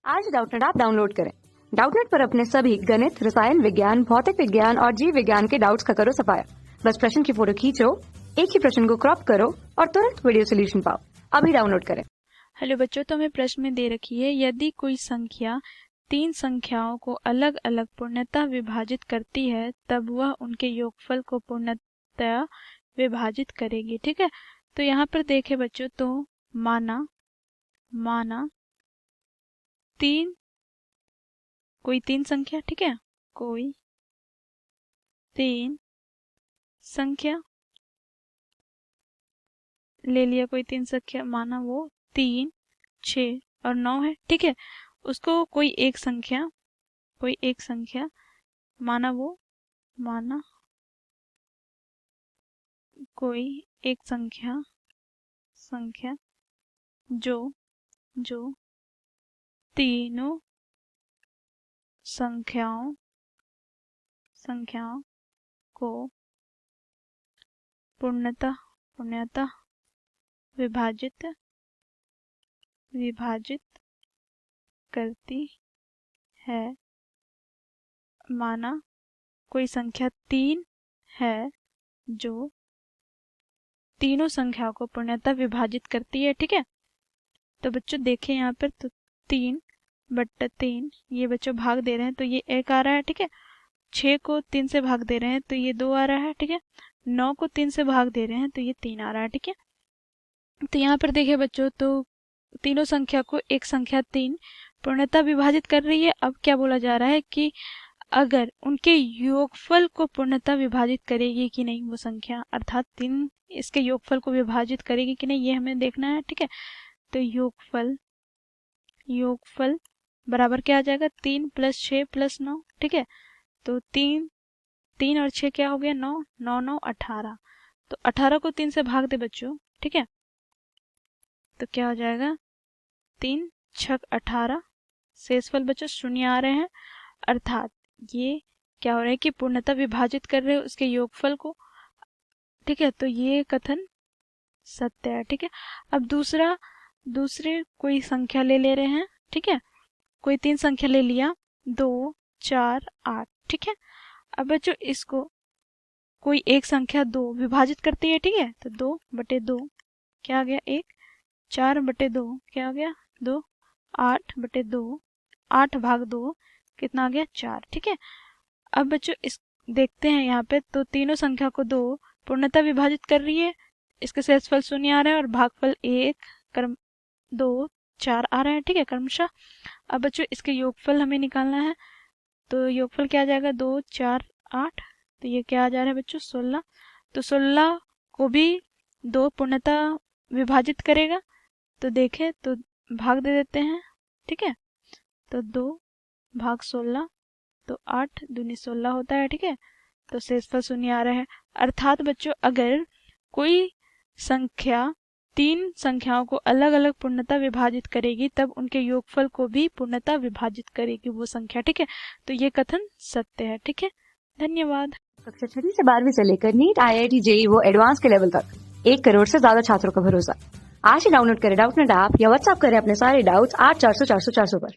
आज Doubtnut app download करें। Doubtnut पर अपने सभी गणित, रसायन विज्ञान, भौतिक विज्ञान और जीव विज्ञान के डाउट्स का करो सफाया। बस प्रश्न की फोटो खींचो, एक ही प्रश्न को क्रॉप करो और तुरंत वीडियो सोल्यूशन पाओ। अभी डाउनलोड करें। हेलो बच्चों, तो हमें प्रश्न में दे रखी है, यदि कोई संख्या तीन संख्याओं को अलग अलग पूर्णतः विभाजित करती है तब वह उनके योगफल को पूर्णतः विभाजित करेगी। ठीक है, तो यहाँ पर देखे बच्चों, तो माना कोई तीन संख्या, ठीक है, कोई तीन संख्या ले लिया, कोई तीन संख्या, माना वो 3, 6 और 9 है। ठीक है, उसको कोई एक संख्या माना कोई एक संख्या जो तीनों संख्याओं को पूर्णतः विभाजित करती है। माना कोई संख्या 3 है जो तीनों संख्याओं को पूर्णतः विभाजित करती है। ठीक है, तो बच्चों देखें यहाँ पर, तो 3/3 ये बच्चों भाग दे रहे हैं तो ये 1 आ रहा है। ठीक है, 6 को 3 से भाग दे रहे हैं तो ये 2 आ रहा है। ठीक है, 9 को 3 से भाग दे रहे हैं तो ये 3 आ रहा है। ठीक है, तो यहाँ पर देखिए बच्चों, तो तीनों संख्या को एक संख्या 3 पूर्णतः विभाजित कर रही है। अब क्या बोला जा रहा है कि अगर उनके योगफल को पूर्णतः विभाजित करेगी कि नहीं वो संख्या, अर्थात 3 इसके योगफल को विभाजित करेगी कि नहीं, ये हमें देखना है। ठीक है, तो योगफल बराबर क्या आ जाएगा, 3 + 6 + 9। ठीक है, तो 3 और 6 क्या हो गया, 9, 9 9 18। तो 18 को 3 से भाग दे बच्चों। ठीक है, तो क्या हो जाएगा, 3 × 18, शेषफल बच्चों 0 आ रहे हैं, अर्थात ये क्या हो रहा है कि पूर्णतः विभाजित कर रहे हो उसके योगफल को। ठीक है, तो ये कथन सत्य है। ठीक है, अब दूसरे कोई संख्या ले रहे हैं। ठीक है, कोई तीन संख्या ले लिया, 2 4 8। ठीक है, अब बच्चों इसको कोई एक संख्या 2 विभाजित करती है। ठीक है, तो 2/2 क्या आ गया, 1, 4/2 क्या आ गया, 2, 8/2, 8/2 कितना आ गया, 4। ठीक है, अब बच्चों इस देखते हैं यहाँ पे, तो तीनों संख्या को 2 पूर्णतः विभाजित कर रही है, इसके शेषफल 0 आ रहा है और भागफल 1 क्रम 2 4 आ रहा है। ठीक है, क्रमशः। अब बच्चों इसके योगफल हमें निकालना है, तो योगफल क्या आ जाएगा, 2 4 8, तो ये क्या आ जा रहा है बच्चों, 16। तो 16 को भी 2 पूर्णतः विभाजित करेगा, तो देखें तो भाग दे देते हैं। ठीक है, तो 2/16, तो 8 दूनी 16 होता है। ठीक है, तो शेषफल 0 आ रहा है, अर्थात बच्चों अगर कोई संख्या तीन संख्याओं को अलग अलग पूर्णतः विभाजित करेगी तब उनके योगफल को भी पूर्णतः विभाजित करेगी वो संख्या। ठीक है, तो ये कथन सत्य है। ठीक है, धन्यवाद। कक्षा 6 से 12वीं से लेकर नीट, IIT, JEE वो एडवांस के लेवल तक 1 करोड़ से ज्यादा छात्रों का भरोसा। आज ही डाउनलोड करें डाउटनेट ऐप या व्हाट्सएप करें अपने सारे डाउट्स 8400 400 400 पर।